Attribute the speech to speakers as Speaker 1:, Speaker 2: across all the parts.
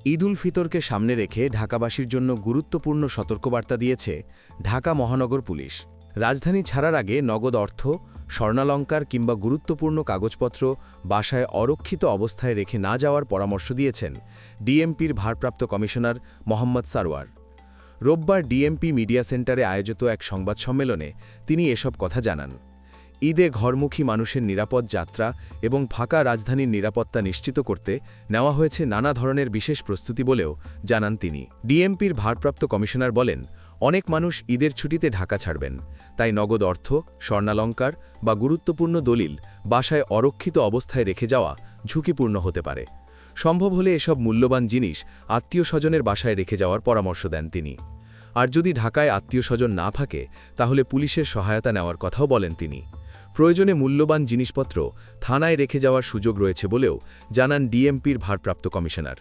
Speaker 1: ঈদ উল ফিতরকে সামনে রেখে ঢাকাবাসীর জন্য গুরুত্বপূর্ণ সতর্কবার্তা দিয়েছে ঢাকা মহানগর পুলিশ। রাজধানী ছাড়ার আগে নগদ অর্থ, স্বর্ণালংকার কিংবা গুরুত্বপূর্ণ কাগজপত্র বাসায় অরক্ষিত অবস্থায় রেখে না যাওয়ার পরামর্শ দিয়েছেন ডিএমপির ভারপ্রাপ্ত কমিশনার মোহাম্মদ সারওয়ার। রোববার ডিএমপি মিডিয়া সেন্টারে আয়োজিত এক সংবাদ সম্মেলনে তিনি এসব কথা জানান। ঈদে ঘরমুখী মানুষের নিরাপদ যাত্রা এবং ফাঁকা রাজধানীর নিরাপত্তা নিশ্চিত করতে নেওয়া হয়েছে নানা ধরনের বিশেষ প্রস্তুতি বলেও জানান তিনি। ডিএমপির ভারপ্রাপ্ত কমিশনার বলেন, অনেক মানুষ ঈদের ছুটিতে ঢাকা ছাড়বেন, তাই নগদ অর্থ, স্বর্ণালংকার বা গুরুত্বপূর্ণ দলিল বাসায় অরক্ষিত অবস্থায় রেখে যাওয়া ঝুঁকিপূর্ণ হতে পারে। সম্ভব হলে এসব মূল্যবান জিনিস আত্মীয়-স্বজনের বাসায় রেখে যাওয়ার পরামর্শ দেন তিনি। আর যদি ঢাকায় আত্মীয়-স্বজন না থাকে তাহলে পুলিশের সহায়তা নেওয়ার কথাও বলেন তিনি। প্রয়োজনে মূল্যবান জিনিসপত্র থানায় রেখে যাওয়ার সুযোগ রয়েছে বলেও জানান ডিএমপির ভারপ্রাপ্ত কমিশনার।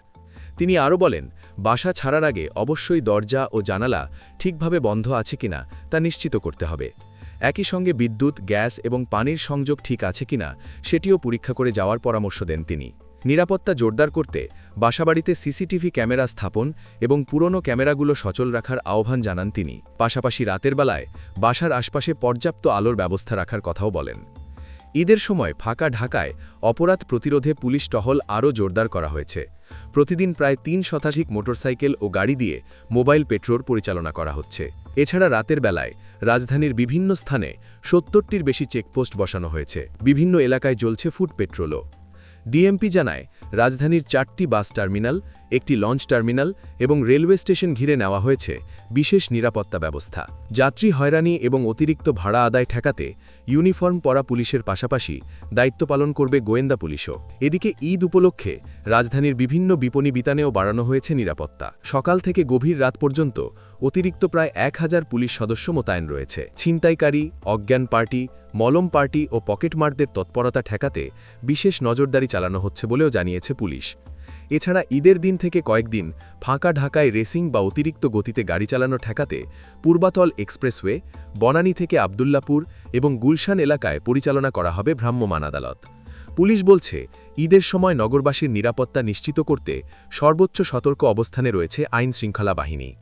Speaker 1: তিনি আরও বলেন, বাসা ছাড়ার আগে অবশ্যই দরজা ও জানালা ঠিকভাবে বন্ধ আছে কিনা তা নিশ্চিত করতে হবে। একই সঙ্গে বিদ্যুৎ, গ্যাস এবং পানির সংযোগ ঠিক আছে কিনা সেটিও পরীক্ষা করে যাওয়ার পরামর্শ দেন তিনি। নিরাপত্তা জোরদার করতে বাসাবাড়িতে সিসিটিভি ক্যামেরা স্থাপন এবং পুরনো ক্যামেরাগুলো সচল রাখার আহ্বান জানান তিনি। পাশাপাশি রাতের বেলায় বাসার আশপাশে পর্যাপ্ত আলোর ব্যবস্থা রাখার কথাও বলেন। ঈদের সময় ফাঁকা ঢাকায় অপরাধ প্রতিরোধে পুলিশ টহল আরও জোরদার করা হয়েছে। প্রতিদিন প্রায় ৩ শতাধিক মোটরসাইকেল ও গাড়ি দিয়ে মোবাইল পেট্রোল পরিচালনা করা হচ্ছে। এছাড়া রাতের বেলায় রাজধানীর বিভিন্ন স্থানে ৭০টির বেশি চেকপোস্ট বসানো হয়েছে। বিভিন্ন এলাকায় জ্বলছে ফুট পেট্রোলও। ডিএমপি জানায়, রাজধানীর 4টি বাস টার্মিনাল, একটি লঞ্চ টার্মিনাল এবং রেলওয়ে স্টেশন ঘিরে নেওয়া হয়েছে বিশেষ নিরাপত্তা ব্যবস্থা। যাত্রী হয়রানি এবং অতিরিক্ত ভাড়া আদায় ঠেকাতে ইউনিফর্ম পরা পুলিশের পাশাপাশি দায়িত্ব পালন করবে গোয়েন্দা পুলিশও। এদিকে ঈদ উপলক্ষে রাজধানীর বিভিন্ন বিপণী বিতানেও বাড়ানো হয়েছে নিরাপত্তা। সকাল থেকে গভীর রাত পর্যন্ত অতিরিক্ত প্রায় 1000 পুলিশ সদস্য মোতায়েন রয়েছে। ছিনতাইকারী, অজ্ঞান পার্টি, মলম পার্টি ও পকেটমারদের তৎপরতা ঠেকাতে বিশেষ নজরদারি চালানো হচ্ছে বলেও জানিয়েছে পুলিশ। এছাড়া ঈদের দিন থেকে কয়েকদিন ফাঁকা ঢাকায় রেসিং বা অতিরিক্ত গতিতে গাড়ি চালানো ঠেকাতে পূর্বাতল এক্সপ্রেসওয়ে, বনানী থেকে আবদুল্লাপুর এবং গুলশান এলাকায় পরিচালনা করা হবে ভ্রাম্যমাণ আদালত। পুলিশ বলছে, ঈদের সময় নগরবাসীর নিরাপত্তা নিশ্চিত করতে সর্বোচ্চ সতর্ক অবস্থানে রয়েছে আইন শৃঙ্খলা বাহিনী।